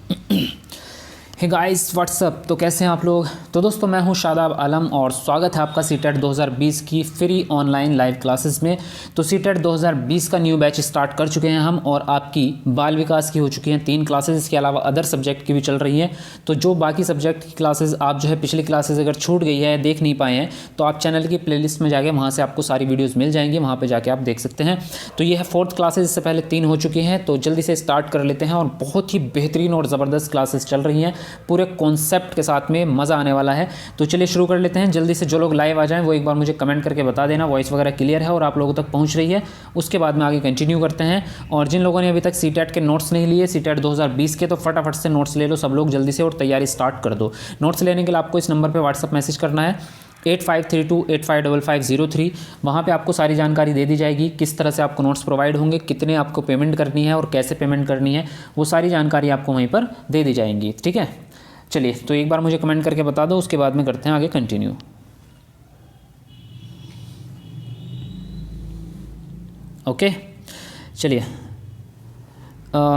Hey guys what's up. तो कैसे हैं आप लोग। तो दोस्तों मैं हूं शादाब आलम और स्वागत है आपका सीटेट 2020 की फ्री ऑनलाइन लाइव क्लासेस में। तो सीटेट 2020 का न्यू बैच स्टार्ट कर चुके हैं हम और आपकी बाल विकास की हो चुकी हैं 3 क्लासेस। इसके अलावा अदर सब्जेक्ट की भी चल रही हैं। तो जो बाकी सब्जेक्ट की क्लासेस आप जो है पिछली क्लासेस अगर छूट गई है देख नहीं पाए हैं तो आप चैनल की प्लेलिस्ट में जाके वहाँ से आपको सारी वीडियोज़ मिल जाएंगी, वहाँ पर जाके आप देख सकते हैं। तो ये है 4th क्लासेस, इससे पहले 3 हो चुकी हैं। तो जल्दी से स्टार्ट कर लेते हैं और बहुत ही बेहतरीन और ज़बरदस्त क्लासेस चल रही हैं, पूरे कॉन्सेप्ट के साथ में मज़ा आने वाला है। तो चलिए शुरू कर लेते हैं जल्दी से। जो लोग लाइव आ जाएं वो एक बार मुझे कमेंट करके बता देना वॉइस वगैरह क्लियर है और आप लोगों तक पहुंच रही है। उसके बाद में आगे कंटिन्यू करते हैं। और जिन लोगों ने अभी तक सीटेट के नोट्स नहीं लिए, सीटेट 2020 के, तो फटाफट से नोट्स ले लो सब लोग जल्दी से और तैयारी स्टार्ट कर दो। नोट्स लेने के लिए आपको इस नंबर पर व्हाट्सअप मैसेज करना है 8532855503। वहाँ पे आपको सारी जानकारी दे दी जाएगी, किस तरह से आपको नोट्स प्रोवाइड होंगे, कितने आपको पेमेंट करनी है और कैसे पेमेंट करनी है, वो सारी जानकारी आपको वहीं पर दे दी जाएंगी। ठीक है, चलिए तो एक बार मुझे कमेंट करके बता दो, उसके बाद में करते हैं आगे कंटिन्यू। ओके चलिए।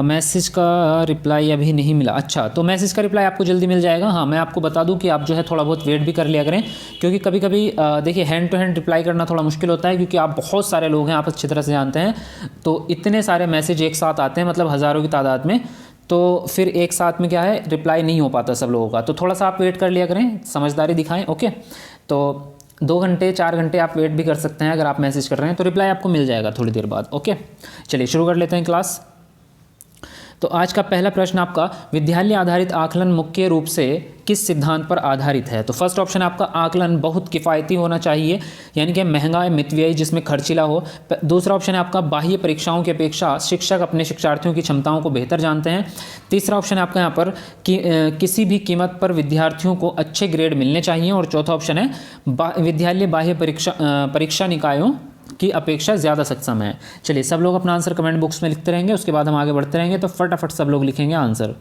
मैसेज का रिप्लाई अभी नहीं मिला। अच्छा, तो मैसेज का रिप्लाई आपको जल्दी मिल जाएगा। हाँ, मैं आपको बता दूं कि आप जो है थोड़ा बहुत वेट भी कर लिया करें, क्योंकि कभी कभी देखिए हैंड टू हैंड रिप्लाई करना थोड़ा मुश्किल होता है, क्योंकि आप बहुत सारे लोग हैं, आप अच्छी तरह से जानते हैं। तो इतने सारे मैसेज एक साथ आते हैं, मतलब हज़ारों की तादाद में, तो फिर एक साथ में क्या है रिप्लाई नहीं हो पाता सब लोगों का। तो थोड़ा सा आप वेट कर लिया करें, समझदारी दिखाएं। ओके, तो 2 घंटे 4 घंटे आप वेट भी कर सकते हैं अगर आप मैसेज कर रहे हैं, तो रिप्लाई आपको मिल जाएगा थोड़ी देर बाद। ओके चलिए शुरू कर लेते हैं क्लास। तो आज का पहला प्रश्न आपका, विद्यालय आधारित आकलन मुख्य रूप से किस सिद्धांत पर आधारित है। तो फर्स्ट ऑप्शन आपका, आकलन बहुत किफ़ायती होना चाहिए, यानी कि महंगा मितव्ययी जिसमें खर्चीला हो। दूसरा ऑप्शन है आपका, बाह्य परीक्षाओं की अपेक्षा शिक्षक अपने शिक्षार्थियों की क्षमताओं को बेहतर जानते हैं। तीसरा ऑप्शन है आपका यहाँ पर कि किसी भी कीमत पर विद्यार्थियों को अच्छे ग्रेड मिलने चाहिए। और चौथा ऑप्शन है, विद्यालय बाह्य परीक्षा निकायों की अपेक्षा ज़्यादा सक्षम है। चलिए सब लोग अपना आंसर कमेंट बॉक्स में लिखते रहेंगे, उसके बाद हम आगे बढ़ते रहेंगे। तो फटाफट सब लोग लिखेंगे आंसर।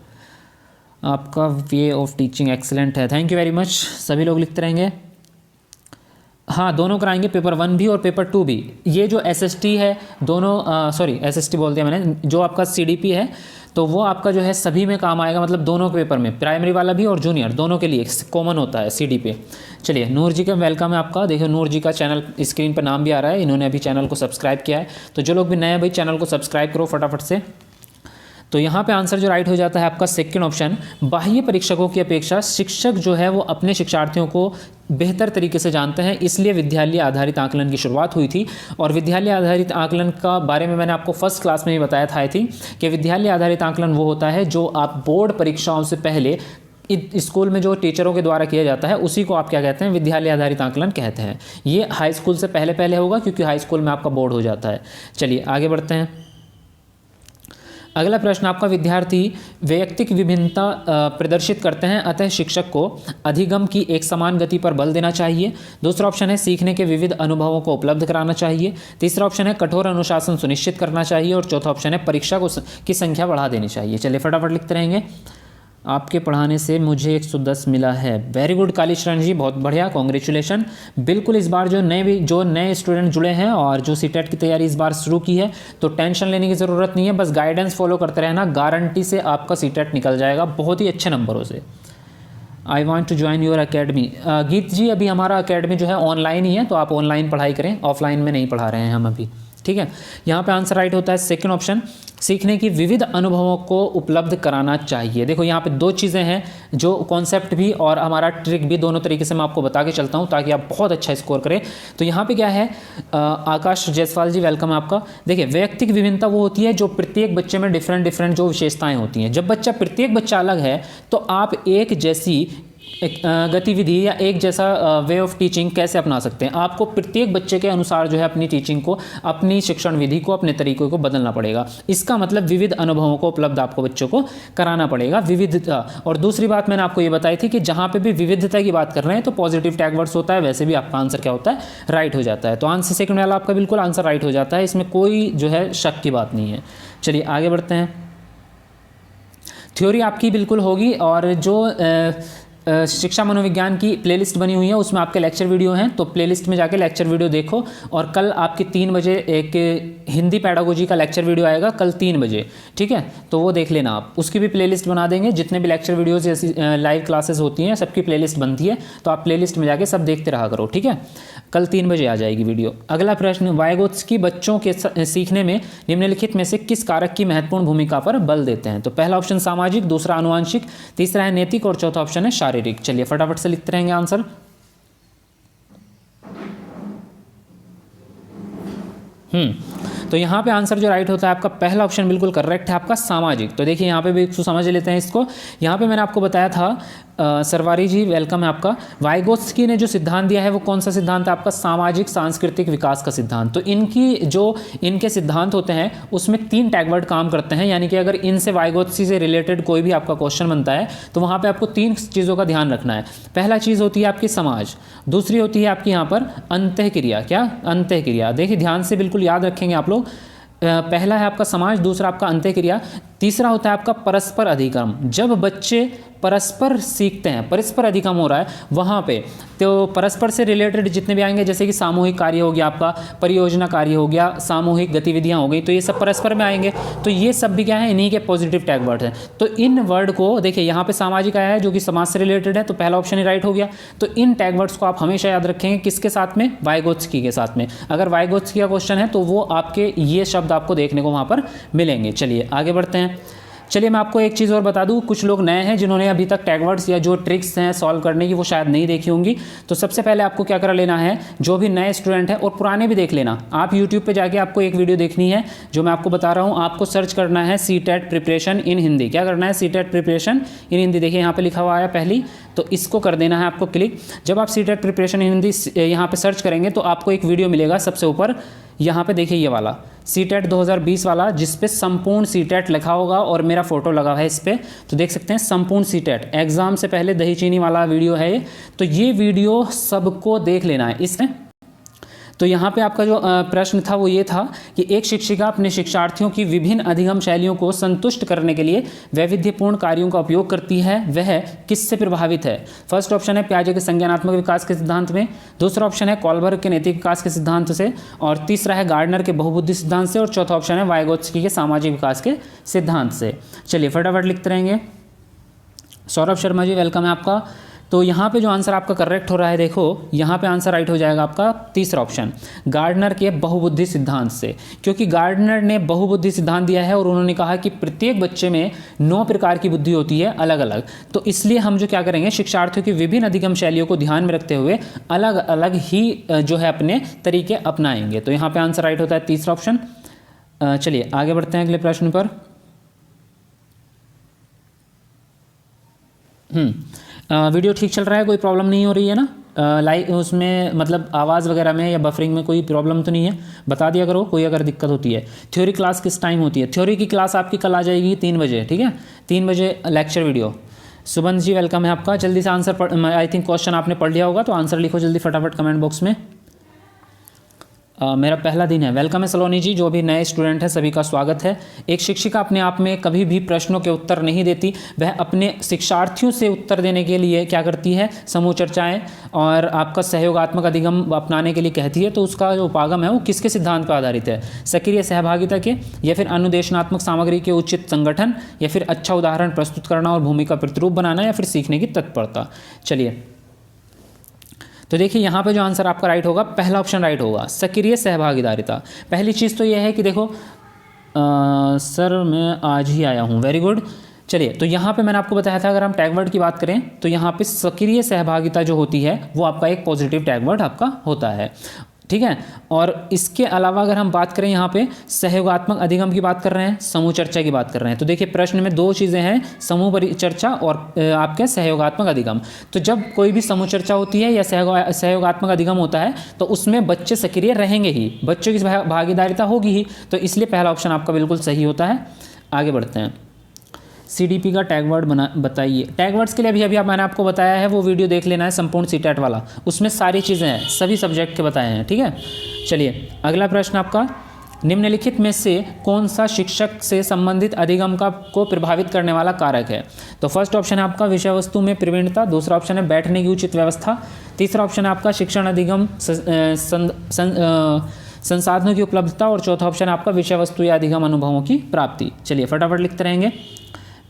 आपका वे ऑफ टीचिंग एक्सीलेंट है, थैंक यू वेरी मच। सभी लोग लिखते रहेंगे। हाँ, दोनों कराएंगे, पेपर 1 भी और पेपर 2 भी। ये जो एसएसटी है दोनों, सॉरी एसएसटी बोल दिया मैंने, जो आपका सीडीपी है तो वो आपका जो है सभी में काम आएगा, मतलब दोनों पेपर में, प्राइमरी वाला भी और जूनियर दोनों के लिए कॉमन होता है सीडी पे। चलिए नूर जी का वेलकम है आपका। देखो नूर जी का चैनल स्क्रीन पर नाम भी आ रहा है, इन्होंने अभी चैनल को सब्सक्राइब किया है। तो जो लोग भी नए भाई चैनल को सब्सक्राइब करो फटाफट से। तो यहाँ पे आंसर जो राइट हो जाता है आपका सेकंड ऑप्शन, बाह्य परीक्षकों की अपेक्षा शिक्षक जो है वो अपने शिक्षार्थियों को बेहतर तरीके से जानते हैं, इसलिए विद्यालय आधारित आकलन की शुरुआत हुई थी। और विद्यालय आधारित आकलन का बारे में मैंने आपको फर्स्ट क्लास में ही बताया था आई थिंक, कि विद्यालय आधारित आकलन वो होता है जो आप बोर्ड परीक्षाओं से पहले स्कूल में जो टीचरों के द्वारा किया जाता है उसी को आप क्या कहते हैं, विद्यालय आधारित आकलन कहते हैं। ये हाई स्कूल से पहले पहले होगा, क्योंकि हाई स्कूल में आपका बोर्ड हो जाता है। चलिए आगे बढ़ते हैं। अगला प्रश्न आपका, विद्यार्थी वैयक्तिक विभिन्नता प्रदर्शित करते हैं, अतः शिक्षक को अधिगम की एक समान गति पर बल देना चाहिए। दूसरा ऑप्शन है, सीखने के विविध अनुभवों को उपलब्ध कराना चाहिए। तीसरा ऑप्शन है, कठोर अनुशासन सुनिश्चित करना चाहिए। और चौथा ऑप्शन है, परीक्षा की संख्या बढ़ा देनी चाहिए। चलिए फटाफट लिखते रहेंगे। आपके पढ़ाने से मुझे 110 मिला है। वेरी गुड कालीचरण जी, बहुत बढ़िया, कॉन्ग्रेचुलेशन। बिल्कुल इस बार जो नए स्टूडेंट जुड़े हैं और जो सीटेट की तैयारी इस बार शुरू की है, तो टेंशन लेने की ज़रूरत नहीं है, बस गाइडेंस फॉलो करते रहना, गारंटी से आपका सीटेट निकल जाएगा बहुत ही अच्छे नंबरों से। I want to join your academy. Geet ji, अभी हमारा अकेडमी जो है ऑनलाइन ही है, तो आप ऑनलाइन पढ़ाई करें, ऑफलाइन में नहीं पढ़ा रहे हैं हम अभी। ठीक है, यहाँ पे आंसर राइट होता है सेकंड ऑप्शन, सीखने की विविध अनुभवों को उपलब्ध कराना चाहिए। देखो यहाँ पे 2 चीज़ें हैं, जो कॉन्सेप्ट भी और हमारा ट्रिक भी, दोनों तरीके से मैं आपको बता के चलता हूँ ताकि आप बहुत अच्छा स्कोर करें। तो यहाँ पे क्या है, आकाश जायसवाल जी वेलकम है आपका। देखिए वैयक्तिक विभिन्नता वो होती है जो प्रत्येक बच्चे में डिफरेंट जो विशेषताएँ होती हैं। जब प्रत्येक बच्चा अलग है तो आप एक जैसी गतिविधि या एक जैसा वे ऑफ टीचिंग कैसे अपना सकते हैं। आपको प्रत्येक बच्चे के अनुसार जो है अपनी टीचिंग को, अपनी शिक्षण विधि को, अपने तरीकों को बदलना पड़ेगा। इसका मतलब विविध अनुभवों को उपलब्ध आपको बच्चों को कराना पड़ेगा, विविधता। और दूसरी बात मैंने आपको ये बताई थी कि जहाँ पे भी विविधता की बात कर रहे हैं तो पॉजिटिव टैग वर्ड्स होता है, वैसे भी आपका आंसर क्या होता है, राइट हो जाता है। तो आंसर सेकंड वाला आपका बिल्कुल आंसर राइट हो जाता है, इसमें कोई जो है शक की बात नहीं है। चलिए आगे बढ़ते हैं। थ्योरी आपकी बिल्कुल होगी, और जो शिक्षा मनोविज्ञान की प्लेलिस्ट बनी हुई है, उसमें आपके लेक्चर वीडियो हैं, तो प्लेलिस्ट में जाके लेक्चर वीडियो देखो। और कल आपकी 3 बजे एक हिंदी पैडागोजी का लेक्चर वीडियो आएगा कल 3 बजे, ठीक है, तो वो देख लेना आप, उसकी भी प्लेलिस्ट बना देंगे। जितने भी लेक्चर वीडियोज़ जैसी लाइव क्लासेस होती हैं सबकी प्लेलिस्ट बनती है, तो आप प्लेलिस्ट में जाके सब देखते रहा करो, ठीक है। कल 3 बजे आ जाएगी वीडियो। अगला प्रश्न, वाइगोत्स्की बच्चों के सीखने में निम्नलिखित में से किस कारक की महत्वपूर्ण भूमिका पर बल देते हैं? तो पहला ऑप्शन सामाजिक, दूसरा आनुवांशिक, तीसरा है नैतिक और चौथा ऑप्शन है शारीरिक। चलिए फटाफट से लिखते रहेंगे आंसर। तो यहाँ पे आंसर जो राइट होता है आपका पहला ऑप्शन बिल्कुल करेक्ट है आपका सामाजिक। तो देखिए यहाँ पे भी समझ लेते हैं इसको। यहाँ पे मैंने आपको बताया था सरवारी जी वेलकम है आपका। वाइगोत्स्की ने जो सिद्धांत दिया है वो कौन सा सिद्धांत है आपका? सामाजिक सांस्कृतिक विकास का सिद्धांत। तो इनके सिद्धांत होते हैं उसमें 3 टैगवर्ड काम करते हैं, यानी कि अगर इनसे वाइगोत्स्की से रिलेटेड कोई भी आपका क्वेश्चन बनता है तो वहाँ पर आपको 3 चीज़ों का ध्यान रखना है। पहला चीज़ होती है आपकी समाज, दूसरी होती है आपकी यहाँ पर अंतःक्रिया। क्या? अंतःक्रिया। देखिए ध्यान से बिल्कुल याद रखेंगे आप लोग। पहला है आपका समाज, दूसरा आपका अंतःक्रिया, तीसरा होता है आपका परस्पर अधिगम। जब बच्चे परस्पर सीखते हैं, परस्पर अधिगम हो रहा है वहाँ पे, तो परस्पर से रिलेटेड जितने भी आएंगे, जैसे कि सामूहिक कार्य हो गया आपका, परियोजना कार्य हो गया, सामूहिक गतिविधियाँ हो गई, तो ये सब परस्पर में आएंगे। तो ये सब भी क्या है? इन्हीं के पॉजिटिव टैग वर्ड हैं। तो इन वर्ड को देखिए यहाँ पे सामाजिक आया है जो कि समाज से रिलेटेड है, तो पहला ऑप्शन ही राइट हो गया। तो इन टैग वर्ड्स को आप हमेशा याद रखेंगे किसके साथ में? वाइगोत्स्की के साथ में। अगर वाइगोत्स्की का क्वेश्चन है तो वो आपके ये शब्द आपको देखने को वहाँ पर मिलेंगे। चलिए आगे बढ़ते हैं। चलिए मैं आपको एक चीज़ और बता दूं, कुछ लोग नए हैं जिन्होंने अभी तक टैगवर्ड्स या जो ट्रिक्स हैं सॉल्व करने की वो शायद नहीं देखी होंगी। तो सबसे पहले आपको क्या कर लेना है, जो भी नए स्टूडेंट हैं और पुराने भी देख लेना, आप यूट्यूब पे जाके आपको एक वीडियो देखनी है जो मैं आपको बता रहा हूँ। आपको सर्च करना है सीटेट प्रिपरेशन इन हिंदी। क्या करना है? CTET preparation in Hindi. देखिए यहाँ पर लिखा हुआ है पहली, तो इसको कर देना है आपको क्लिक। जब आप सीटेट प्रिपरेशन इन हिंदी यहाँ पर सर्च करेंगे तो आपको एक वीडियो मिलेगा सबसे ऊपर, यहाँ पे देखिए ये वाला सीटेट 2020 वाला, जिस पे संपूर्ण सीटेट लिखा होगा और मेरा फोटो लगा है इस पे। तो देख सकते हैं संपूर्ण सीटेट एग्जाम से पहले दही चीनी वाला वीडियो है ये। तो ये वीडियो सबको देख लेना है इसमें। तो यहाँ पे आपका जो प्रश्न था वो ये था कि एक शिक्षिका अपने शिक्षार्थियों की विभिन्न अधिगम शैलियों को संतुष्ट करने के लिए वैविध्यपूर्ण कार्यों का उपयोग करती है, वह किससे प्रभावित है? फर्स्ट ऑप्शन है पियाजे के संज्ञानात्मक विकास के सिद्धांत में, दूसरा ऑप्शन है कॉलबर्ग के नैतिक विकास के सिद्धांत से, और तीसरा है गार्डनर के बहुबुद्धि सिद्धांत से, और चौथा ऑप्शन है वाइगोत्स्की के सामाजिक विकास के सिद्धांत से। चलिए फटाफट लिखते रहेंगे। सौरभ शर्मा जी वेलकम है आपका। तो यहाँ पे जो आंसर आपका करेक्ट हो रहा है, देखो यहाँ पे आंसर राइट हो जाएगा आपका तीसरा ऑप्शन, गार्डनर के बहुबुद्धि सिद्धांत से। क्योंकि गार्डनर ने बहुबुद्धि सिद्धांत दिया है और उन्होंने कहा कि प्रत्येक बच्चे में 9 प्रकार की बुद्धि होती है अलग अलग। तो इसलिए हम जो क्या करेंगे, शिक्षार्थियों की विभिन्न अधिगम शैलियों को ध्यान में रखते हुए अलग अलग ही जो है अपने तरीके अपनाएंगे। तो यहाँ पर आंसर राइट होता है तीसरा ऑप्शन। चलिए आगे बढ़ते हैं अगले प्रश्न पर। वीडियो ठीक चल रहा है, कोई प्रॉब्लम नहीं हो रही है ना? लाइक उसमें मतलब आवाज़ वगैरह में या बफरिंग में कोई प्रॉब्लम तो नहीं है? बता दिया करो कोई अगर दिक्कत होती है। थ्योरी क्लास किस टाइम होती है? थ्योरी की क्लास आपकी कल आ जाएगी 3 बजे, ठीक है, 3 बजे लेक्चर वीडियो। सुबंध जी वेलकम है आपका। जल्दी से आंसर आई थिंक क्वेश्चन आपने पढ़ लिया होगा, तो आंसर लिखो जल्दी फटाफट कमेंट बॉक्स में। मेरा पहला दिन है। वेलकम है सलोनी जी, जो भी नए स्टूडेंट हैं सभी का स्वागत है। एक शिक्षिका अपने आप में कभी भी प्रश्नों के उत्तर नहीं देती, वह अपने शिक्षार्थियों से उत्तर देने के लिए क्या करती है? समूह चर्चाएं और आपका सहयोगात्मक अधिगम अपनाने के लिए कहती है। तो उसका जो उपागम है वो किसके सिद्धांत पर आधारित है? सक्रिय सहभागिता के, या फिर अनुदेशनात्मक सामग्री के उचित संगठन, या फिर अच्छा उदाहरण प्रस्तुत करना और भूमिका प्रतिरूप बनाना, या फिर सीखने की तत्परता। चलिए तो देखिए यहाँ पे जो आंसर आपका राइट होगा, पहला ऑप्शन राइट होगा, सक्रिय सहभागिता। पहली चीज़ तो यह है कि देखो सर मैं आज ही आया हूँ, वेरी गुड। चलिए तो यहाँ पे मैंने आपको बताया था अगर हम टैगवर्ड की बात करें तो यहाँ पे सक्रिय सहभागिता जो होती है वो आपका एक पॉजिटिव टैगवर्ड आपका होता है, ठीक है। और इसके अलावा अगर हम बात करें यहाँ पे सहयोगात्मक अधिगम की बात कर रहे हैं, समूह चर्चा की बात कर रहे हैं। तो देखिए प्रश्न में 2 चीज़ें हैं, समूह चर्चा और आपके सहयोगात्मक अधिगम। तो जब कोई भी समूह चर्चा होती है या सहयोगात्मक अधिगम होता है तो उसमें बच्चे सक्रिय रहेंगे ही, बच्चों की भागीदारिता होगी ही। तो इसलिए पहला ऑप्शन आपका बिल्कुल सही होता है। आगे बढ़ते हैं। CDP का टैगवर्ड बताइए। टैगवर्ड्स के लिए अभी मैंने आपको बताया है, वो वीडियो देख लेना है संपूर्ण सीटेट वाला, उसमें सारी चीज़ें हैं, सभी सब्जेक्ट के बताए हैं, ठीक है। चलिए अगला प्रश्न आपका, निम्नलिखित में से कौन सा शिक्षक से संबंधित अधिगम का को प्रभावित करने वाला कारक है? तो फर्स्ट ऑप्शन है आपका विषय वस्तु में प्रवीणता, दूसरा ऑप्शन है बैठने की उचित व्यवस्था, तीसरा ऑप्शन है आपका शिक्षण अधिगम संसाधनों की उपलब्धता, और चौथा ऑप्शन है आपका विषय वस्तु या अधिगम अनुभवों की प्राप्ति। चलिए फटाफट लिखते रहेंगे।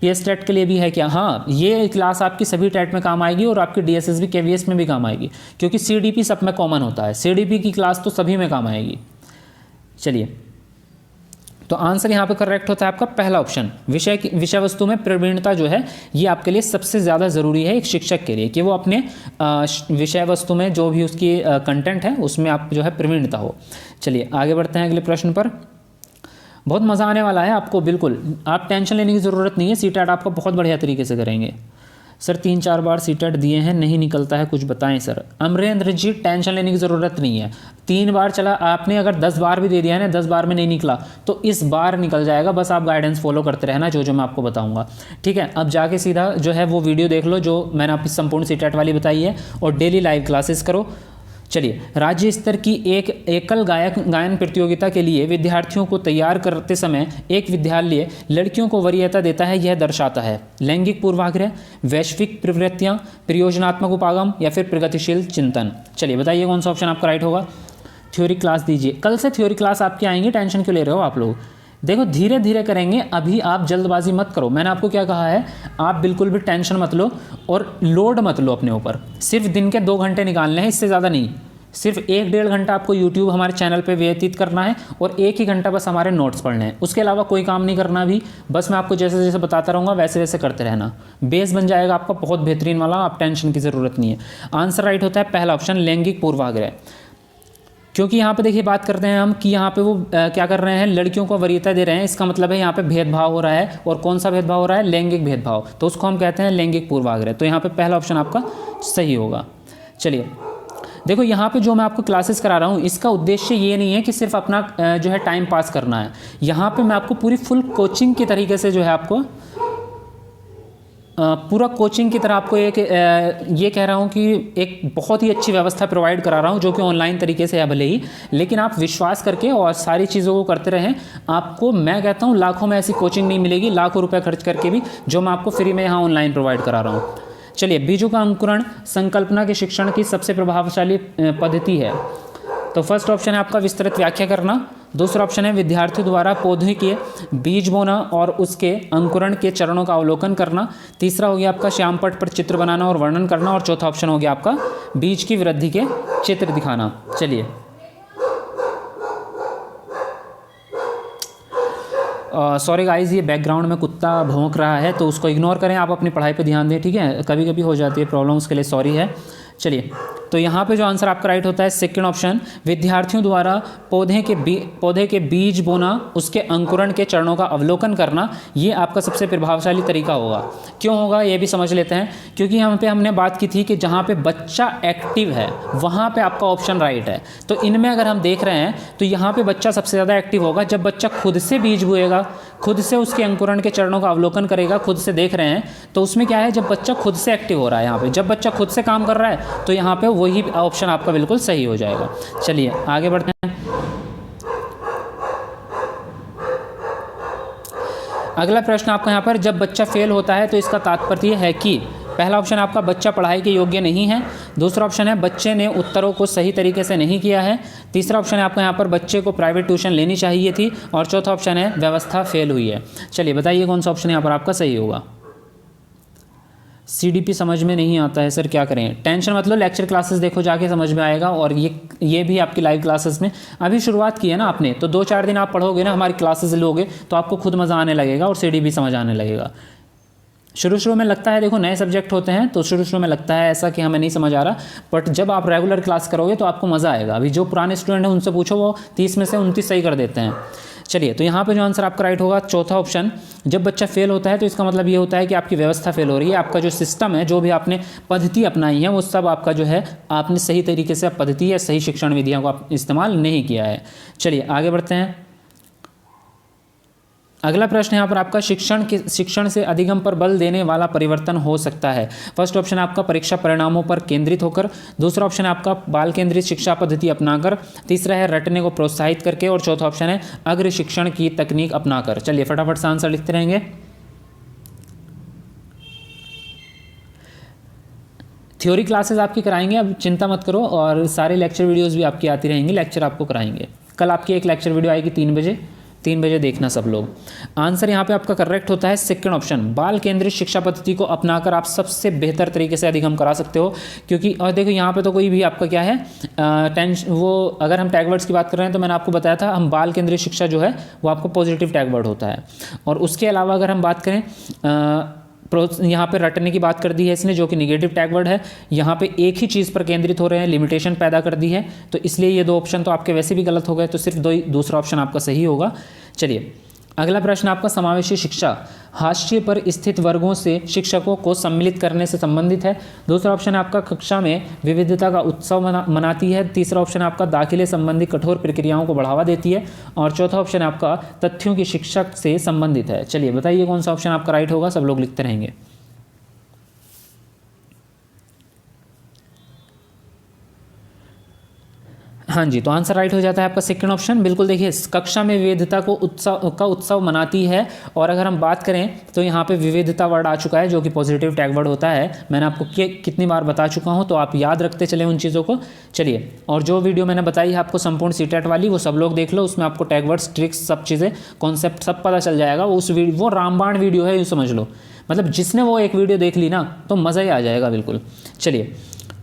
पीएस टेट के लिए भी है क्या? हाँ, ये क्लास आपकी सभी टेट में काम आएगी और आपकी डीएसएसबी केवीएस में भी काम आएगी, क्योंकि सीडीपी सब में कॉमन होता है। सीडीपी की क्लास तो सभी में काम आएगी। चलिए, तो आंसर यहाँ पे करेक्ट होता है आपका पहला ऑप्शन, विषय वस्तु में प्रवीणता जो है ये आपके लिए सबसे ज़्यादा ज़रूरी है एक शिक्षक के लिए, कि वो अपने विषय वस्तु में जो भी उसकी कंटेंट है उसमें आप जो है प्रवीणता हो। चलिए आगे बढ़ते हैं अगले प्रश्न पर। बहुत मज़ा आने वाला है आपको, बिल्कुल आप टेंशन लेने की ज़रूरत नहीं है। सीटेट आपका बहुत बढ़िया तरीके से करेंगे। सर 3-4 बार सीटेट दिए हैं, नहीं निकलता है, कुछ बताएं सर। अमरेंद्र जी टेंशन लेने की ज़रूरत नहीं है। 3 बार चला, आपने अगर 10 बार भी दे दिया है ना, 10 बार में नहीं निकला तो इस बार निकल जाएगा। बस आप गाइडेंस फॉलो करते रहना जो मैं आपको बताऊंगा, ठीक है। अब जाके सीधा जो है वो वीडियो देख लो जो मैंने आपकी संपूर्ण सीटेट वाली बताई है, और डेली लाइव क्लासेस करो। चलिए, राज्य स्तर की एक एकल गायन प्रतियोगिता के लिए विद्यार्थियों को तैयार करते समय एक विद्यालय लड़कियों को वरीयता देता है, यह दर्शाता है लैंगिक पूर्वाग्रह, वैश्विक प्रवृत्तियां, परियोजनात्मक उपागम या फिर प्रगतिशील चिंतन। चलिए बताइए कौन सा ऑप्शन आपका राइट होगा। थ्योरी क्लास दीजिए, कल से थ्योरी क्लास आपकी आएंगी, टेंशन क्यों ले रहे हो आप लोग। देखो धीरे धीरे करेंगे, अभी आप जल्दबाजी मत करो। मैंने आपको क्या कहा है, आप बिल्कुल भी टेंशन मत लो और लोड मत लो अपने ऊपर। सिर्फ दिन के 2 घंटे निकालने हैं, इससे ज़्यादा नहीं। सिर्फ 1-1.5 घंटा आपको यूट्यूब हमारे चैनल पे व्यतीत करना है और 1 ही घंटा बस हमारे नोट्स पढ़ने हैं। उसके अलावा कोई काम नहीं करना भी, बस मैं आपको जैसे जैसे बताता रहूँगा वैसे वैसे करते रहना। बेस बन जाएगा आपका बहुत बेहतरीन वाला, आप टेंशन की ज़रूरत नहीं है। आंसर राइट होता है पहला ऑप्शन, लैंगिक पूर्वाग्रह। क्योंकि यहाँ पे देखिए बात करते हैं हम कि यहाँ पे वो क्या कर रहे हैं, लड़कियों को वरीयता दे रहे हैं। इसका मतलब है यहाँ पे भेदभाव हो रहा है, और कौन सा भेदभाव हो रहा है, लैंगिक भेदभाव। तो उसको हम कहते हैं लैंगिक पूर्वाग्रह। तो यहाँ पे पहला ऑप्शन आपका सही होगा। चलिए देखो, यहाँ पे जो मैं आपको क्लासेस करा रहा हूँ इसका उद्देश्य ये नहीं है कि सिर्फ अपना जो है टाइम पास करना है। यहाँ पे मैं आपको पूरी फुल कोचिंग की तरीके से जो है आपको पूरा कोचिंग की तरह आपको एक ये कह रहा हूँ कि एक बहुत ही अच्छी व्यवस्था प्रोवाइड करा रहा हूँ, जो कि ऑनलाइन तरीके से है भले ही, लेकिन आप विश्वास करके और सारी चीज़ों को करते रहें। आपको मैं कहता हूँ लाखों में ऐसी कोचिंग नहीं मिलेगी, लाखों रुपए खर्च करके भी, जो मैं आपको फ्री में यहाँ ऑनलाइन प्रोवाइड करा रहा हूँ। चलिए, बीजों का अंकुरण संकल्पना के शिक्षण की सबसे प्रभावशाली पद्धति है। तो फर्स्ट ऑप्शन है आपका विस्तृत व्याख्या करना, दूसरा ऑप्शन है विद्यार्थियों द्वारा पौधे के बीज बोना और उसके अंकुरण के चरणों का अवलोकन करना, तीसरा हो गया आपका श्यामपट्ट पर चित्र बनाना और वर्णन करना, और चौथा ऑप्शन हो गया आपका बीज की वृद्धि के चित्र दिखाना। चलिए सॉरी गाइस, ये बैकग्राउंड में कुत्ता भौंक रहा है तो उसको इग्नोर करें, आप अपनी पढ़ाई पे ध्यान दें, ठीक है। कभी कभी हो जाती है प्रॉब्लम, उसके लिए सॉरी है। चलिए, तो यहाँ पे जो आंसर आपका राइट होता है सेकंड ऑप्शन, विद्यार्थियों द्वारा पौधे के बीज बोना, उसके अंकुरण के चरणों का अवलोकन करना, ये आपका सबसे प्रभावशाली तरीका होगा। क्यों होगा ये भी समझ लेते हैं। क्योंकि यहाँ पे हमने बात की थी कि जहाँ पे बच्चा एक्टिव है वहाँ पे आपका ऑप्शन राइट है। तो इनमें अगर हम देख रहे हैं तो यहाँ पे बच्चा सबसे ज़्यादा एक्टिव होगा जब बच्चा खुद से बीज बोएगा, खुद से उसके अंकुरण के चरणों का अवलोकन करेगा, खुद से देख रहे हैं। तो उसमें क्या है, जब बच्चा खुद से एक्टिव हो रहा है, यहाँ पे जब बच्चा खुद से काम कर रहा है तो यहाँ पे वही ऑप्शन आपका बिल्कुल सही हो जाएगा। चलिए आगे बढ़ते हैं। अगला प्रश्न आपका यहाँ पर, जब बच्चा फेल होता है तो इसका तात्पर्य है कि, पहला ऑप्शन आपका बच्चा पढ़ाई के योग्य नहीं है, दूसरा ऑप्शन है बच्चे ने उत्तरों को सही तरीके से नहीं किया है, तीसरा ऑप्शन है आपका यहाँ पर बच्चे को प्राइवेट ट्यूशन लेनी चाहिए थी, और चौथा ऑप्शन है व्यवस्था फेल हुई है। चलिए बताइए कौन सा ऑप्शन यहाँ पर आपका सही होगा। सीडीपी समझ में नहीं आता है सर, क्या करें। टेंशन मत लो, लेक्चर क्लासेस देखो जाके समझ में आएगा, और ये भी आपकी लाइव क्लासेस में अभी शुरुआत की है ना आपने, तो 2-4 दिन आप पढ़ोगे ना, हमारी क्लासेस लोगे तो आपको खुद मज़ा आने लगेगा और सीडीपी समझ आने लगेगा। शुरू में लगता है, देखो नए सब्जेक्ट होते हैं तो शुरू में लगता है ऐसा कि हमें नहीं समझ आ रहा, बट जब आप रेगुलर क्लास करोगे तो आपको मज़ा आएगा। अभी जो पुराने स्टूडेंट हैं उनसे पूछो, वो 30 में से 29 सही कर देते हैं। चलिए, तो यहाँ पे जो आंसर आपका राइट होगा चौथा ऑप्शन, जब बच्चा फेल होता है तो इसका मतलब ये होता है कि आपकी व्यवस्था फेल हो रही है, आपका जो सिस्टम है, जो भी आपने पद्धति अपनाई है वो सब आपका जो है आपने सही तरीके से पद्धति या सही शिक्षण विधियों को आप इस्तेमाल नहीं किया है। चलिए आगे बढ़ते हैं। अगला प्रश्न यहाँ पर आपका शिक्षण से अधिगम पर बल देने वाला परिवर्तन हो सकता है। फर्स्ट ऑप्शन आपका परीक्षा परिणामों पर केंद्रित होकर, दूसरा ऑप्शन है आपका बाल केंद्रित शिक्षा पद्धति अपनाकर, तीसरा है रटने को प्रोत्साहित करके, और चौथा ऑप्शन है अग्र शिक्षण की तकनीक अपनाकर। चलिए फटाफट से आंसर लिखते रहेंगे। थ्योरी क्लासेस आपकी कराएंगे, अब चिंता मत करो, और सारे लेक्चर वीडियोस भी आपकी आती रहेंगी, लेक्चर आपको कराएंगे। कल आपकी एक लेक्चर वीडियो आएगी 3 बजे देखना सब लोग। आंसर यहाँ पे आपका करेक्ट होता है सेकंड ऑप्शन, बाल केंद्रित शिक्षा पद्धति को अपनाकर आप सबसे बेहतर तरीके से अधिगम करा सकते हो। क्योंकि और देखो यहाँ पे तो कोई भी आपका क्या है वो अगर हम टैग वर्ड्स की बात कर रहे हैं तो मैंने आपको बताया था, हम बाल केंद्रित शिक्षा जो है वो आपको पॉजिटिव टैग वर्ड होता है। और उसके अलावा अगर हम बात करें यहाँ पे रटने की बात कर दी है इसने, जो कि निगेटिव टैग वर्ड है, यहाँ पे एक ही चीज़ पर केंद्रित हो रहे हैं, लिमिटेशन पैदा कर दी है, तो इसलिए ये 2 ऑप्शन तो आपके वैसे भी गलत हो गए, तो सिर्फ दूसरा ऑप्शन आपका सही होगा। चलिए अगला प्रश्न आपका समावेशी शिक्षा हाशिए पर स्थित वर्गों से शिक्षकों को सम्मिलित करने से संबंधित है। दूसरा ऑप्शन है आपका कक्षा में विविधता का उत्सव मनाती है। तीसरा ऑप्शन है आपका दाखिले संबंधी कठोर प्रक्रियाओं को बढ़ावा देती है, और चौथा ऑप्शन है आपका तथ्यों की शिक्षा से संबंधित है। चलिए बताइए कौन सा ऑप्शन आपका राइट होगा, सब लोग लिखते रहेंगे। हाँ जी, तो आंसर राइट हो जाता है आपका सेकंड ऑप्शन। बिल्कुल देखिए, कक्षा में विविधता को उत्सव मनाती है, और अगर हम बात करें तो यहाँ पे विविधता वर्ड आ चुका है, जो कि पॉजिटिव टैग वर्ड होता है। मैंने आपको कितनी बार बता चुका हूँ, तो आप याद रखते चले उन चीज़ों को। चलिए, और जो वीडियो मैंने बताई है आपको संपूर्ण सीटेट वाली, वो सब लोग देख लो, उसमें आपको टैग वर्ड्स, ट्रिक्स, सब चीज़ें, कॉन्सेप्ट सब पता चल जाएगा। वो रामबाण वीडियो है, यूँ समझ लो, मतलब जिसने वो एक वीडियो देख ली ना तो मज़ा ही आ जाएगा बिल्कुल। चलिए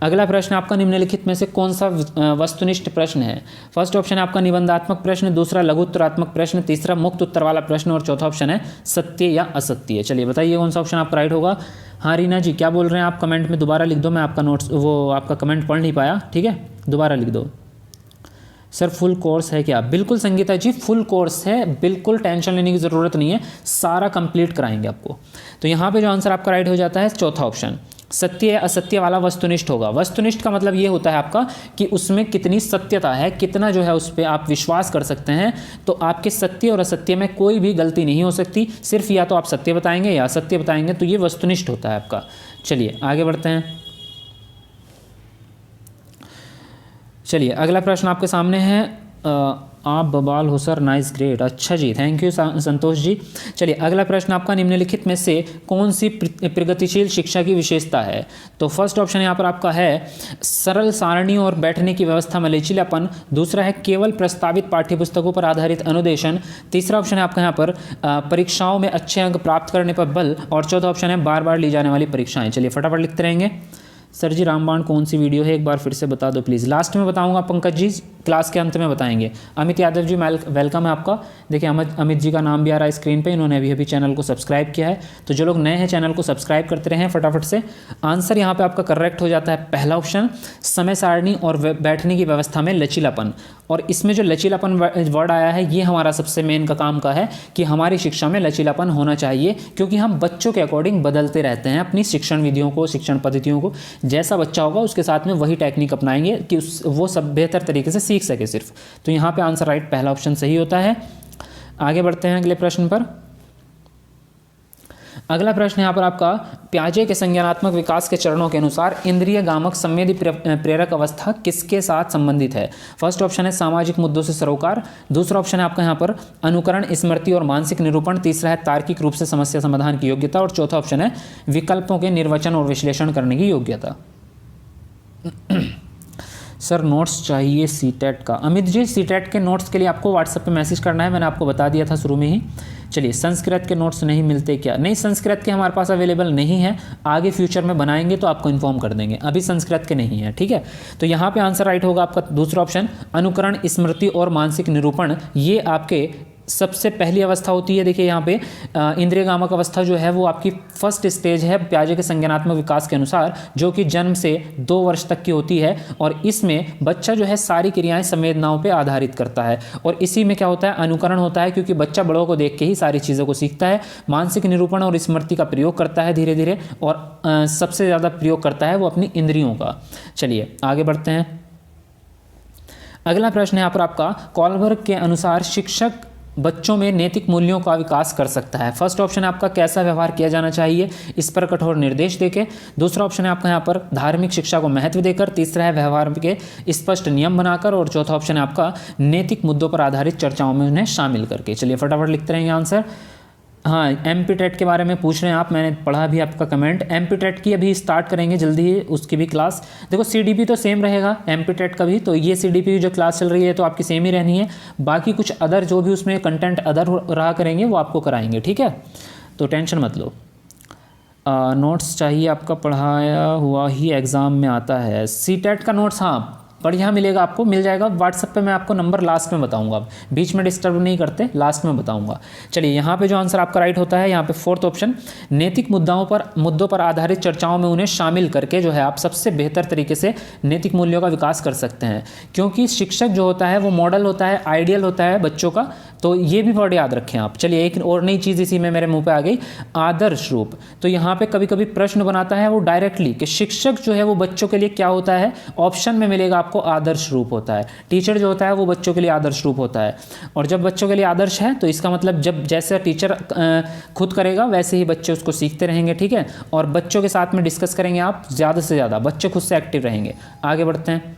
अगला प्रश्न आपका निम्नलिखित में से कौन सा वस्तुनिष्ठ प्रश्न है। फर्स्ट ऑप्शन है आपका निबंधात्मक प्रश्न, दूसरा लघु उत्तरात्मक प्रश्न, तीसरा मुक्त उत्तर वाला प्रश्न, और चौथा ऑप्शन है सत्य या असत्य। चलिए बताइए कौन सा ऑप्शन आपका राइट होगा। हाँ रीना जी क्या बोल रहे हैं आप, कमेंट में दोबारा लिख दो, मैं आपका नोट्स आपका कमेंट पढ़ नहीं पाया, ठीक है दोबारा लिख दो। सर फुल कोर्स है क्या? बिल्कुल संगीता जी फुल कोर्स है, बिल्कुल टेंशन लेने की ज़रूरत नहीं है, सारा कंप्लीट कराएंगे आपको। तो यहाँ पे जो आंसर आपका राइट हो जाता है चौथा ऑप्शन, सत्य या असत्य वाला वस्तुनिष्ठ होगा। वस्तुनिष्ठ का मतलब ये होता है आपका कि उसमें कितनी सत्यता है, कितना जो है उस पर आप विश्वास कर सकते हैं। तो आपके सत्य और असत्य में कोई भी गलती नहीं हो सकती, सिर्फ या तो आप सत्य बताएंगे या असत्य बताएंगे, तो ये वस्तुनिष्ठ होता है आपका। चलिए आगे बढ़ते हैं। चलिए अगला प्रश्न आपके सामने है, आप बबाल हो सर, नाइस ग्रेट, अच्छा जी थैंक यू संतोष जी। चलिए अगला प्रश्न आपका निम्नलिखित में से कौन सी प्रगतिशील शिक्षा की विशेषता है। तो फर्स्ट ऑप्शन यहाँ पर आपका है सरल सारणी और बैठने की व्यवस्था में लचीलापन, दूसरा है केवल प्रस्तावित पाठ्यपुस्तकों पर आधारित अनुदेशन, तीसरा ऑप्शन है आपका यहाँ पर परीक्षाओं में अच्छे अंक प्राप्त करने पर बल, और चौथा ऑप्शन है बार बार ली जाने वाली परीक्षाएं। चलिए फटाफट लिखते रहेंगे। सर जी रामबाण कौन सी वीडियो है, एक बार फिर से बता दो प्लीज़। लास्ट में बताऊंगा पंकज जी, क्लास के अंत में बताएंगे। अमित यादव जी वेलकम है आपका। देखिए अमित जी का नाम भी आ रहा है स्क्रीन पे, इन्होंने अभी चैनल को सब्सक्राइब किया है। तो जो लोग नए हैं चैनल को सब्सक्राइब करते रहे हैं फटाफट से। आंसर यहाँ पे आपका करेक्ट हो जाता है पहला ऑप्शन, समय सारणी और बैठने की व्यवस्था में लचीलापन। और इसमें जो लचीलापन वर्ड आया है ये हमारा सबसे मेन का काम का है कि हमारी शिक्षा में लचीलापन होना चाहिए, क्योंकि हम बच्चों के अकॉर्डिंग बदलते रहते हैं अपनी शिक्षण विधियों को, शिक्षण पद्धतियों को। जैसा बच्चा होगा उसके साथ में वही टेक्निक अपनाएंगे कि वो सब बेहतर तरीके से सीख सके सिर्फ। तो यहाँ पे आंसर राइट पहला ऑप्शन सही होता है। आगे बढ़ते हैं अगले प्रश्न पर। अगला प्रश्न यहाँ पर आपका प्याजे के संज्ञानात्मक विकास के चरणों के अनुसार इंद्रिय गामक संवेदी प्रेरक अवस्था किसके साथ संबंधित है। फर्स्ट ऑप्शन है सामाजिक मुद्दों से सरोकार, दूसरा ऑप्शन है आपका यहाँ पर अनुकरण, स्मृति और मानसिक निरूपण, तीसरा है तार्किक रूप से समस्या समाधान की योग्यता, और चौथा ऑप्शन है विकल्पों के निर्वचन और विश्लेषण करने की योग्यता। सर नोट्स चाहिए सीटेट का। अमित जी सीटेट के नोट्स के लिए आपको व्हाट्सएप पे मैसेज करना है, मैंने आपको बता दिया था शुरू में ही। चलिए संस्कृत के नोट्स नहीं मिलते क्या? नहीं, संस्कृत के हमारे पास अवेलेबल नहीं है, आगे फ्यूचर में बनाएंगे तो आपको इन्फॉर्म कर देंगे, अभी संस्कृत के नहीं है, ठीक है। तो यहाँ पे आंसर राइट होगा आपका दूसरा ऑप्शन, अनुकरण, स्मृति और मानसिक निरूपण। ये आपके सबसे पहली अवस्था होती है। देखिए यहाँ पे इंद्रिय गामक अवस्था जो है वो आपकी फर्स्ट स्टेज है प्याजे के संज्ञानात्मक विकास के अनुसार, जो कि जन्म से 2 वर्ष तक की होती है। और इसमें बच्चा जो है सारी क्रियाएं संवेदनाओं पे आधारित करता है, और इसी में क्या होता है अनुकरण होता है, क्योंकि बच्चा बड़ों को देख के ही सारी चीज़ों को सीखता है। मानसिक निरूपण और स्मृति का प्रयोग करता है धीरे धीरे, और सबसे ज़्यादा प्रयोग करता है वो अपनी इंद्रियों का। चलिए आगे बढ़ते हैं। अगला प्रश्न यहाँ पर आपका कॉलबर्ग के अनुसार शिक्षक बच्चों में नैतिक मूल्यों का विकास कर सकता है? फर्स्ट ऑप्शन है आपका कैसा व्यवहार किया जाना चाहिए, इस पर कठोर निर्देश देके। दूसरा ऑप्शन है आपका यहाँ पर धार्मिक शिक्षा को महत्व देकर। तीसरा है व्यवहार के स्पष्ट नियम बनाकर। और चौथा ऑप्शन है आपका नैतिक मुद्दों पर आधारित चर्चाओं में उन्हें शामिल करके। चलिए फटाफट लिखते रहेंगे आंसर। हाँ, एमपी टेट के बारे में पूछ रहे हैं आप, मैंने पढ़ा भी आपका कमेंट। एमपी टेट की अभी स्टार्ट करेंगे जल्दी ही, उसकी भी क्लास। देखो सीडीपी तो सेम रहेगा एमपी टेट का भी, तो ये सीडीपी की जो क्लास चल रही है तो आपकी सेम ही रहनी है। बाकी कुछ अदर जो भी उसमें कंटेंट अदर रहा करेंगे वो आपको कराएंगे, ठीक है, तो टेंशन मत लो। नोट्स चाहिए आपका, पढ़ाया हुआ ही एग्ज़ाम में आता है। सीटेट का नोट्स हाँ बढ़िया मिलेगा आपको, मिल जाएगा व्हाट्सएप पे। मैं आपको नंबर लास्ट में बताऊंगा, बीच में डिस्टर्ब नहीं करते, लास्ट में बताऊंगा। चलिए यहाँ पे जो आंसर आपका राइट होता है, यहाँ पे फोर्थ ऑप्शन, नैतिक मुद्दों पर आधारित चर्चाओं में उन्हें शामिल करके जो है आप सबसे बेहतर तरीके से नैतिक मूल्यों का विकास कर सकते हैं। क्योंकि शिक्षक जो होता है वो मॉडल होता है, आइडियल होता है बच्चों का, तो ये भी वर्ड याद रखें आप। चलिए एक और नई चीज़ इसी में मेरे मुंह पे आ गई, आदर्श रूप। तो यहाँ पे कभी कभी प्रश्न बनाता है वो डायरेक्टली कि शिक्षक जो है वो बच्चों के लिए क्या होता है, ऑप्शन में मिलेगा आपको आदर्श रूप होता है। टीचर जो होता है वो बच्चों के लिए आदर्श रूप होता है। और जब बच्चों के लिए आदर्श है तो इसका मतलब जब जैसे टीचर खुद करेगा वैसे ही बच्चे उसको सीखते रहेंगे, ठीक है। और बच्चों के साथ में डिस्कस करेंगे आप ज़्यादा से ज़्यादा, बच्चे खुद से एक्टिव रहेंगे। आगे बढ़ते हैं।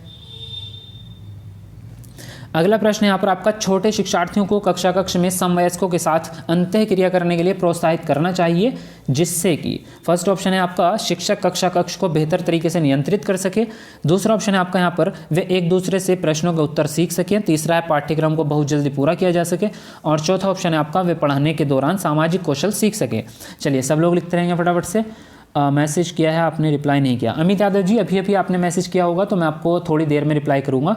अगला प्रश्न यहाँ पर आपका, छोटे शिक्षार्थियों को कक्ष में समवयस्कों के साथ अंतःक्रिया करने के लिए प्रोत्साहित करना चाहिए, जिससे कि फर्स्ट ऑप्शन है आपका शिक्षक कक्ष को बेहतर तरीके से नियंत्रित कर सके। दूसरा ऑप्शन है आपका यहाँ पर वे एक दूसरे से प्रश्नों का उत्तर सीख सकें। तीसरा है पाठ्यक्रम को बहुत जल्दी पूरा किया जा सके। और चौथा ऑप्शन है आपका वे पढ़ाने के दौरान सामाजिक कौशल सीख सके। चलिए सब लोग लिखते रहेंगे फटाफट से। मैसेज किया है आपने, रिप्लाई नहीं किया। अमित यादव जी अभी अभी आपने मैसेज किया होगा तो मैं आपको थोड़ी देर में रिप्लाई करूंगा।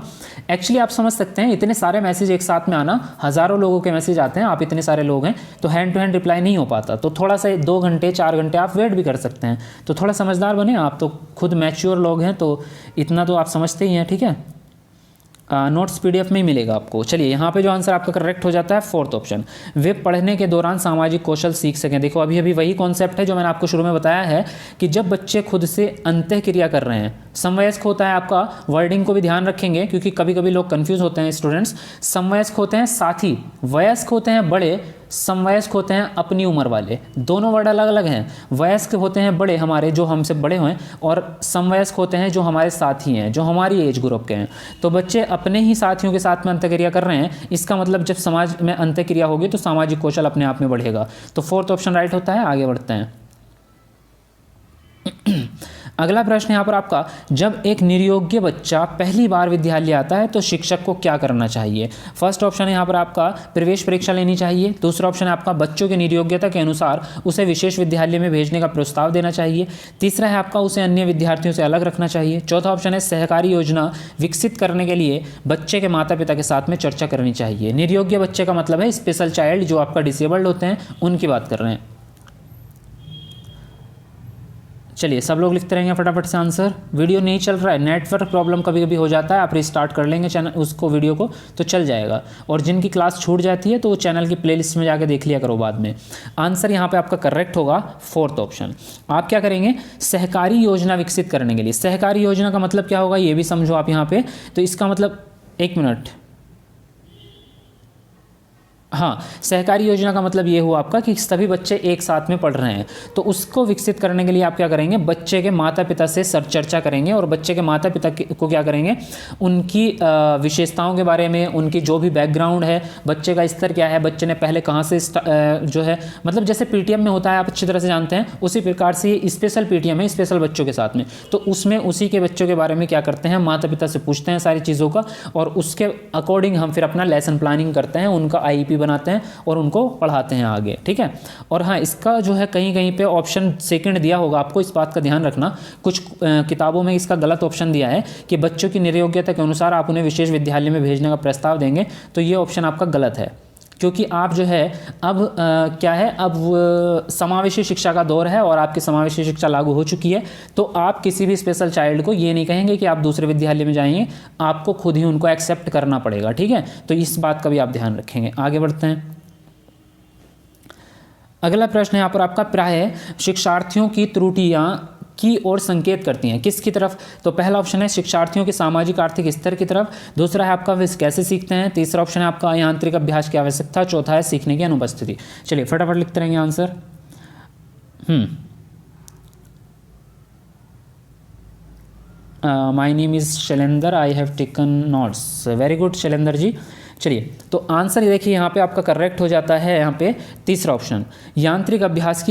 एक्चुअली आप समझ सकते हैं इतने सारे मैसेज एक साथ में आना, हज़ारों लोगों के मैसेज आते हैं, आप इतने सारे लोग हैं तो हैंड टू हैंड रिप्लाई नहीं हो पाता। तो थोड़ा सा 2 घंटे 4 घंटे आप वेट भी कर सकते हैं, तो थोड़ा समझदार बने। आप तो खुद मैच्योर लोग हैं तो इतना तो आप समझते ही हैं, ठीक है। नोट्स पीडीएफ में ही मिलेगा आपको। चलिए यहाँ पे जो आंसर आपका करेक्ट हो जाता है फोर्थ ऑप्शन, वे पढ़ने के दौरान सामाजिक कौशल सीख सकें। देखो अभी अभी वही कॉन्सेप्ट है जो मैंने आपको शुरू में बताया है कि जब बच्चे खुद से अंतःक्रिया कर रहे हैं, समवयस्क होता है आपका, वर्डिंग को भी ध्यान रखेंगे क्योंकि कभी कभी लोग कंफ्यूज होते हैं स्टूडेंट्स। समवयस्क होते हैं साथी, वयस्क होते हैं बड़े, समवयस्क होते हैं अपनी उम्र वाले। दोनों वर्ड अलग अलग हैं। वयस्क होते हैं बड़े हमारे, जो हमसे बड़े हैं, और समवयस्क होते हैं जो हमारे साथी हैं, जो हमारी एज ग्रुप के हैं। तो बच्चे अपने ही साथियों के साथ में अंतःक्रिया कर रहे हैं, इसका मतलब जब समाज में अंतःक्रिया होगी तो सामाजिक कौशल अपने आप में बढ़ेगा। तो फोर्थ ऑप्शन राइट होता है। आगे बढ़ते हैं। अगला प्रश्न यहाँ पर आपका, जब एक निरयोग्य बच्चा पहली बार विद्यालय आता है तो शिक्षक को क्या करना चाहिए? फर्स्ट ऑप्शन है यहाँ पर आपका प्रवेश परीक्षा लेनी चाहिए। दूसरा ऑप्शन है आपका बच्चों की निरयोग्यता के अनुसार उसे विशेष विद्यालय में भेजने का प्रस्ताव देना चाहिए। तीसरा है आपका उसे अन्य विद्यार्थियों से अलग रखना चाहिए। चौथा ऑप्शन है सहकारी योजना विकसित करने के लिए बच्चे के माता पिता के साथ में चर्चा करनी चाहिए। निरयोग्य बच्चे का मतलब है स्पेशल चाइल्ड, जो आपका डिसेबल्ड होते हैं उनकी बात कर रहे हैं। चलिए सब लोग लिखते रहेंगे फटाफट से आंसर। वीडियो नहीं चल रहा है, नेटवर्क प्रॉब्लम कभी कभी हो जाता है, आप रिस्टार्ट कर लेंगे चैनल उसको, वीडियो को, तो चल जाएगा। और जिनकी क्लास छूट जाती है तो वो चैनल की प्लेलिस्ट में जाके देख लिया करो बाद में। आंसर यहाँ पे आपका करेक्ट होगा फोर्थ ऑप्शन। आप क्या करेंगे, सहकारी योजना विकसित करने के लिए। सहकारी योजना का मतलब क्या होगा ये भी समझो आप यहाँ पे। तो इसका मतलब, एक मिनट, हाँ, सहकारी योजना का मतलब ये हुआ आपका कि सभी बच्चे एक साथ में पढ़ रहे हैं, तो उसको विकसित करने के लिए आप क्या करेंगे, बच्चे के माता पिता से चर्चा करेंगे। और बच्चे के माता पिता को क्या करेंगे, उनकी विशेषताओं के बारे में, उनकी जो भी बैकग्राउंड है, बच्चे का स्तर क्या है, बच्चे ने पहले कहाँ से जो है, मतलब जैसे पीटीएम में होता है आप अच्छी तरह से जानते हैं, उसी प्रकार से ये स्पेशल पीटीएम है, स्पेशल बच्चों के साथ में। तो उसमें उसी के बच्चों के बारे में क्या करते हैं, माता पिता से पूछते हैं सारी चीज़ों का, और उसके अकॉर्डिंग हम फिर अपना लेसन प्लानिंग करते हैं, उनका आईईपी बनाते हैं और उनको पढ़ाते हैं आगे, ठीक है। और हाँ, इसका जो है कहीं कहीं पे ऑप्शन सेकंड दिया होगा आपको, इस बात का ध्यान रखना। कुछ किताबों में इसका गलत ऑप्शन दिया है कि बच्चों की निरयोग्यता के अनुसार आप उन्हें विशेष विद्यालय में भेजने का प्रस्ताव देंगे, तो ये ऑप्शन आपका गलत है। क्योंकि आप जो है अब क्या है, अब समावेशी शिक्षा का दौर है और आपकी समावेशी शिक्षा लागू हो चुकी है। तो आप किसी भी स्पेशल चाइल्ड को ये नहीं कहेंगे कि आप दूसरे विद्यालय में जाएंगे, आपको खुद ही उनको एक्सेप्ट करना पड़ेगा, ठीक है। तो इस बात का भी आप ध्यान रखेंगे। आगे बढ़ते हैं। अगला प्रश्न यहाँ पर आपका, प्रायः शिक्षार्थियों की त्रुटियाँ की ओर संकेत करती हैं। किसकी तरफ? तो पहला ऑप्शन है शिक्षार्थियों के सामाजिक आर्थिक स्तर की तरफ, दूसरा है आपका वे कैसे सीखते हैं, तीसरा ऑप्शन है आपका यांत्रिक अभ्यास की आवश्यकता, चौथा है सीखने की अनुपस्थिति। चलिए फटाफट लिखते रहेंगे answer. My name is Shailendra, I have taken notes. Very good Shailendra ji. चलिए तो आंसर देखिए यहाँ पे आपका करेक्ट हो जाता है, यहाँ पे तीसरा ऑप्शन यांत्रिक अभ्यास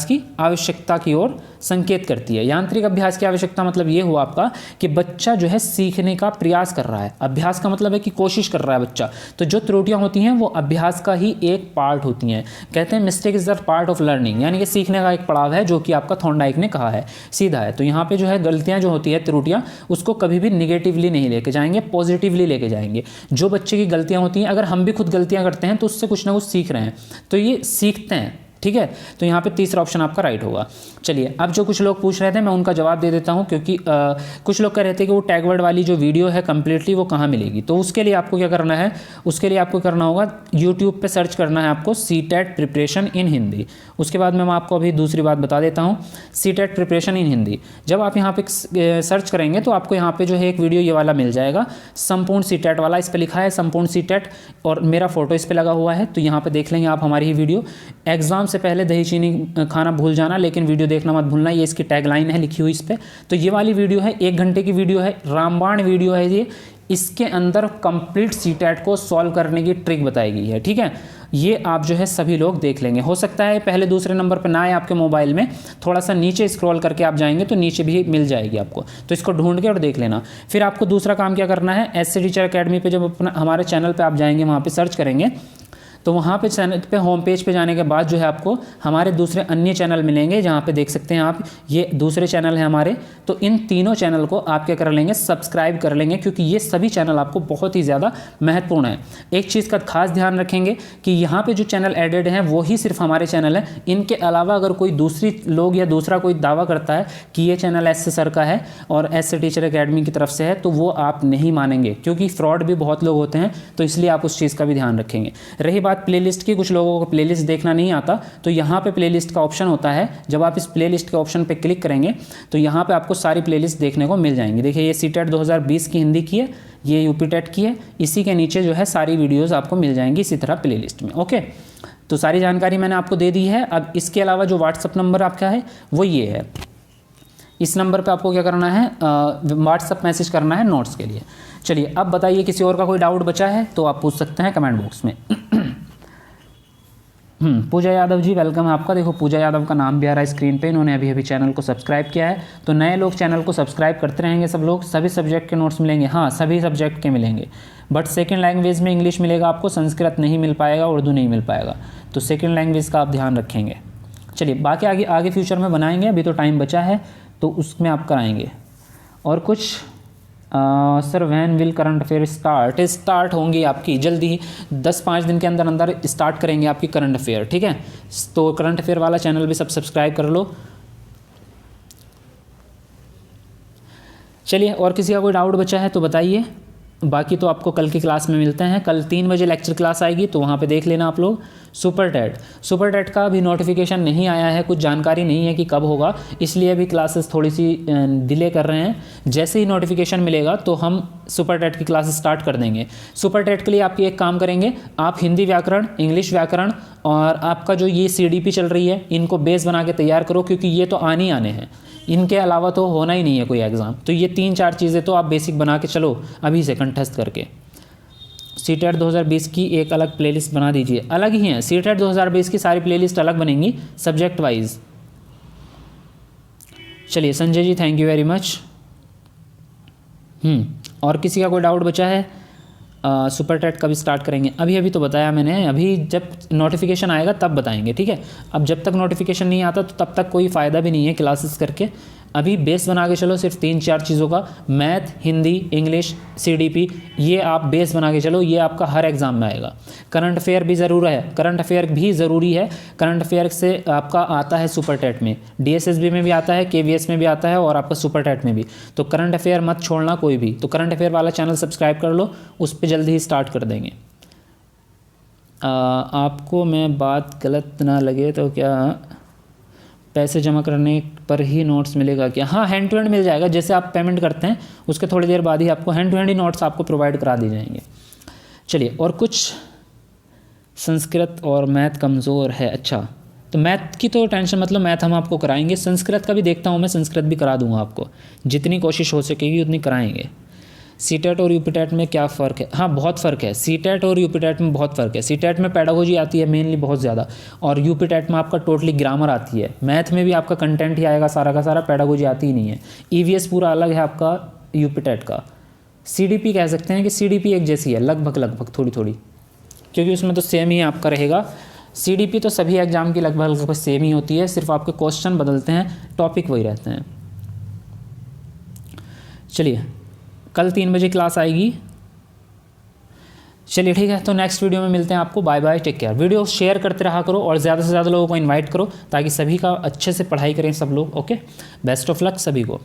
की आवश्यकता की ओर संकेत करती है। यांत्रिक अभ्यास की आवश्यकता मतलब ये हुआ आपका कि बच्चा जो है सीखने का प्रयास कर रहा है। अभ्यास का मतलब है कि कोशिश कर रहा है बच्चा, तो जो त्रुटियां होती हैं वो अभ्यास का ही एक पार्ट होती हैं। कहते हैं mistake is the part of learning, यानी कि सीखने का एक पड़ाव है, जो कि आपका थॉर्नडाइक ने कहा है, सीधा है। तो यहाँ पे जो है गलतियां जो होती है, त्रुटियां, उसको कभी भी निगेटिवली नहीं लेके जाएंगे, पॉजिटिवली लेके जाएंगे। जो बच्चे की गलतियां होती हैं, अगर हम भी खुद गलतियां करते हैं तो उससे कुछ ना कुछ सीख रहे हैं, तो ये सीखते हैं, ठीक है। तो यहाँ पे तीसरा ऑप्शन आपका राइट होगा। चलिए अब जो कुछ लोग पूछ रहे थे मैं उनका जवाब दे देता हूँ, क्योंकि कुछ लोग कह रहे थे कि वो टैग वर्ड वाली जो वीडियो है कंप्लीटली वो कहाँ मिलेगी। तो उसके लिए आपको क्या करना है, उसके लिए आपको करना होगा यूट्यूब पे सर्च करना है आपको CTET प्रिपरेशन इन हिंदी। उसके बाद मैं आपको अभी दूसरी बात बता देता हूँ, CTET प्रिपरेशन इन हिंदी। जब आप यहाँ पे सर्च करेंगे तो आपको यहाँ पे जो है एक वीडियो ये वाला मिल जाएगा, संपूर्ण CTET वाला, इस पर लिखा है संपूर्ण CTET और मेरा फोटो इस पर लगा हुआ है। तो यहाँ पे देख लेंगे आप हमारी ही वीडियो। एग्जाम से पहले दही चीनी खाना भूल जाना लेकिन वीडियो देखना मत भूलना, ये इसकी टैगलाइन है लिखी हुई इस पर। तो ये वाली वीडियो है, 1 घंटे की वीडियो है, रामबाण वीडियो है ये। इसके अंदर कंप्लीट CTET को सॉल्व करने की ट्रिक बताई गई है, ठीक है। ये आप जो है सभी लोग देख लेंगे। हो सकता है पहले दूसरे नंबर पर ना आए आपके मोबाइल में, थोड़ा सा नीचे स्क्रॉल करके आप जाएंगे तो नीचे भी मिल जाएगी आपको, तो इसको ढूंढ के और देख लेना। फिर आपको दूसरा काम क्या करना है, SC टीचर अकेडमी पे जब अपना हमारे चैनल पे आप जाएंगे, वहाँ पे सर्च करेंगे तो वहाँ पे चैनल पे होम पेज पे जाने के बाद जो है आपको हमारे दूसरे अन्य चैनल मिलेंगे, जहाँ पे देख सकते हैं आप, ये दूसरे चैनल है हमारे। तो इन तीनों चैनल को आप क्या कर लेंगे, सब्सक्राइब कर लेंगे, क्योंकि ये सभी चैनल आपको बहुत ही ज़्यादा महत्वपूर्ण है। एक चीज़ का खास ध्यान रखेंगे कि यहाँ पे जो चैनल एडेड हैं वो ही सिर्फ हमारे चैनल है। इनके अलावा अगर कोई दूसरी लोग या दूसरा कोई दावा करता है कि ये चैनल SC सर का है और SC टीचर अकेडमी की तरफ से है, तो वो आप नहीं मानेंगे, क्योंकि फ्रॉड भी बहुत लोग होते हैं। तो इसलिए आप उस चीज़ का भी ध्यान रखेंगे। रही बात प्लेलिस्ट की, कुछ लोगों को प्लेलिस्ट देखना नहीं आता, तो यहाँ पे प्लेलिस्ट का ऑप्शन होता है। जब आप इस प्लेलिस्ट के ऑप्शन पे क्लिक करेंगे तो यहाँ पे आपको सारी प्लेलिस्ट देखने को मिल जाएंगी। देखिए ये CTET 2020 की हिंदी की है, ये UPTET की है, इसी के नीचे जो है सारी वीडियोज़ आपको मिल जाएंगी इसी तरह प्लेलिस्ट में। ओके, तो सारी जानकारी मैंने आपको दे दी है। अब इसके अलावा जो व्हाट्सअप नंबर आपका है वो ये है, इस नंबर पे आपको क्या करना है, व्हाट्सअप मैसेज करना है नोट्स के लिए। चलिए अब बताइए, किसी और का कोई डाउट बचा है तो आप पूछ सकते हैं कमेंट बॉक्स में। पूजा यादव जी वेलकम है आपका। देखो पूजा यादव का नाम भी आ रहा है स्क्रीन पे, इन्होंने अभी अभी चैनल को सब्सक्राइब किया है। तो नए लोग चैनल को सब्सक्राइब करते रहेंगे सब लोग। सभी सब्जेक्ट के नोट्स मिलेंगे, हाँ सभी सब्जेक्ट के मिलेंगे, बट सेकंड लैंग्वेज में इंग्लिश मिलेगा आपको, संस्कृत नहीं मिल पाएगा, उर्दू नहीं मिल पाएगा। तो सेकंड लैंग्वेज का आप ध्यान रखेंगे। चलिए बाकी आगे फ्यूचर में बनाएंगे, अभी तो टाइम बचा है तो उसमें आप कराएंगे। और कुछ sir when will current affair start होंगी आपकी जल्दी ही, 10-5 दिन के अंदर अंदर स्टार्ट करेंगे आपकी करंट अफेयर, ठीक है। तो करंट अफेयर वाला चैनल भी सब सब्सक्राइब कर लो। चलिए और किसी का कोई डाउट बचा है तो बताइए, बाकी तो आपको कल की क्लास में मिलते हैं। कल 3 बजे लेक्चर क्लास आएगी तो वहाँ पे देख लेना आप लोग। सुपर टेट का अभी नोटिफिकेशन नहीं आया है, कुछ जानकारी नहीं है कि कब होगा, इसलिए अभी क्लासेस थोड़ी सी डिले कर रहे हैं। जैसे ही नोटिफिकेशन मिलेगा तो हम सुपर टेट की क्लासेस स्टार्ट कर देंगे। सुपर टेट के लिए आप एक काम करेंगे, आप हिंदी व्याकरण, इंग्लिश व्याकरण और आपका जो ये CDP चल रही है, इनको बेस बना के तैयार करो, क्योंकि ये तो आने हैं, इनके अलावा तो होना ही नहीं है कोई एग्ज़ाम। तो ये 3-4 चीज़ें तो आप बेसिक बना के चलो अभी से कंठस्थ करके। CTET 2020 की एक अलग प्लेलिस्ट बना दीजिए, अलग ही है CTET 2020 की सारी प्लेलिस्ट अलग बनेंगी सब्जेक्ट वाइज। चलिए Sanjay ji thank you very much. और किसी का कोई डाउट बचा है? सुपर टेट कभी स्टार्ट करेंगे? अभी तो बताया मैंने, अभी जब नोटिफिकेशन आएगा तब बताएंगे, ठीक है। अब जब तक नोटिफिकेशन नहीं आता तो तब तक कोई फ़ायदा भी नहीं है क्लासेस करके। अभी बेस बना के चलो सिर्फ 3-4 चीज़ों का, मैथ, हिंदी, इंग्लिश, CDP, ये आप बेस बना के चलो, ये आपका हर एग्ज़ाम में आएगा। करंट अफेयर भी ज़रूर है, करंट अफेयर भी ज़रूरी है। करंट अफेयर से आपका आता है सुपर टेट में, DSSB में भी आता है, KVS में भी आता है और आपका सुपर टेट में भी। तो करंट अफेयर मत छोड़ना कोई भी। तो करंट अफेयर वाला चैनल सब्सक्राइब कर लो, उस पर जल्दी ही स्टार्ट कर देंगे। आपको मैं बात गलत ना लगे तो क्या पैसे जमा करने पर ही नोट्स मिलेगा क्या? हाँ, हैंड टू हैंड मिल जाएगा। जैसे आप पेमेंट करते हैं उसके थोड़ी देर बाद ही आपको हैंड टू हैंड ही नोट्स आपको प्रोवाइड करा दिए जाएंगे। चलिए, और कुछ, संस्कृत और मैथ कमज़ोर है। अच्छा, तो मैथ की तो टेंशन मतलब मैथ हम आपको कराएंगे, संस्कृत का भी देखता हूँ मैं, संस्कृत भी करा दूंगा आपको, जितनी कोशिश हो सकेगी उतनी कराएंगे। सीटेट और यूपीटेट में क्या फ़र्क है? हाँ, बहुत फ़र्क है। सीटेट और यूपीटेट में बहुत फ़र्क है। सीटेट में पेडागोजी आती है मेनली बहुत ज़्यादा, और यूपीटेट में आपका टोटली ग्रामर आती है। मैथ में भी आपका कंटेंट ही आएगा सारा का सारा, पेडागोजी आती ही नहीं है। ईवीएस पूरा अलग है आपका यूपीटेट का। सीडीपी कह सकते हैं कि सीडीपी एक जैसी है लगभग थोड़ी थोड़ी, क्योंकि उसमें तो सेम ही आपका रहेगा। सीडीपी तो सभी एग्जाम की लगभग सेम ही होती है, सिर्फ आपके क्वेश्चन बदलते हैं, टॉपिक वही रहते हैं। चलिए, कल 3 बजे क्लास आएगी। चलिए ठीक है, तो नेक्स्ट वीडियो में मिलते हैं आपको। Bye bye, take care. Video share करते रहा करो और ज़्यादा से ज़्यादा लोगों को इनवाइट करो ताकि सभी का अच्छे से पढ़ाई करें सब लोग। ओके, बेस्ट ऑफ लक सभी को।